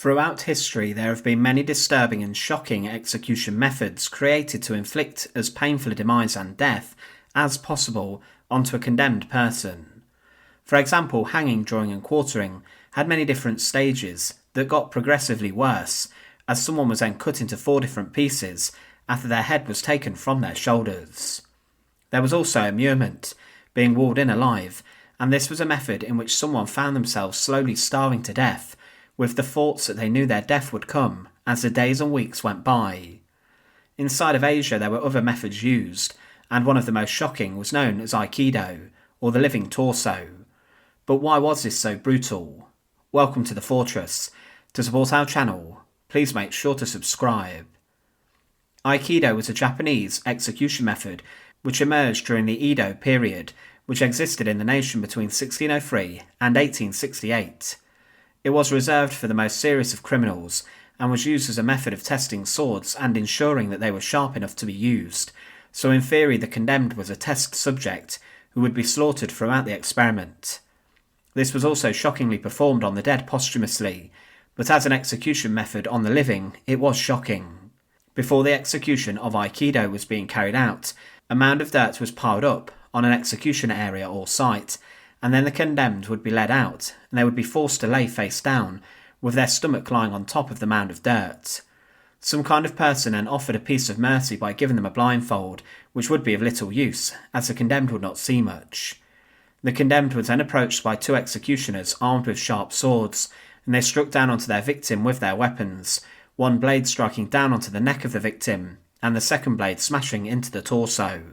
Throughout history, there have been many disturbing and shocking execution methods created to inflict as painful a demise and death as possible onto a condemned person. For example, hanging, drawing and quartering had many different stages that got progressively worse, as someone was then cut into 4 different pieces after their head was taken from their shoulders. There was also immurement, being walled in alive, and this was a method in which someone found themselves slowly starving to death, with the thoughts that they knew their death would come as the days and weeks went by. Inside of Asia there were other methods used, and one of the most shocking was known as Ikido, or the living torso. But why was this so brutal? Welcome to the Fortress. To support our channel, please make sure to subscribe. Ikido was a Japanese execution method which emerged during the Edo period, which existed in the nation between 1603 and 1868. It was reserved for the most serious of criminals, and was used as a method of testing swords and ensuring that they were sharp enough to be used, so in theory the condemned was a test subject who would be slaughtered throughout the experiment. This was also shockingly performed on the dead posthumously, but as an execution method on the living, it was shocking. Before the execution of Ikido was being carried out, a mound of dirt was piled up on an execution area or site, and then the condemned would be led out, and they would be forced to lay face down, with their stomach lying on top of the mound of dirt. Some kind of person then offered a piece of mercy by giving them a blindfold, which would be of little use, as the condemned would not see much. The condemned was then approached by 2 executioners armed with sharp swords, and they struck down onto their victim with their weapons, one blade striking down onto the neck of the victim, and the second blade smashing into the torso.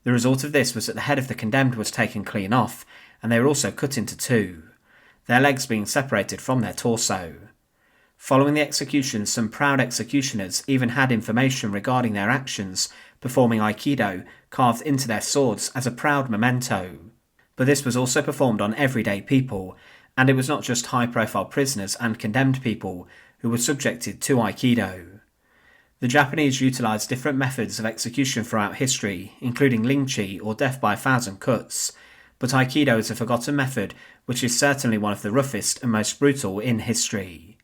The result of this was that the head of the condemned was taken clean off, and they were also cut into 2, their legs being separated from their torso. Following the execution, some proud executioners even had information regarding their actions performing Aikido carved into their swords as a proud memento. But this was also performed on everyday people, and it was not just high-profile prisoners and condemned people who were subjected to Aikido. The Japanese utilised different methods of execution throughout history, including lynching or death by 1,000 cuts, but Aikido is a forgotten method which is certainly one of the roughest and most brutal in history.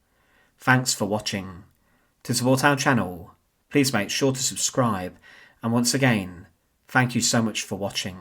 Thanks for watching. To support our channel, please make sure to subscribe, and once again, thank you so much for watching.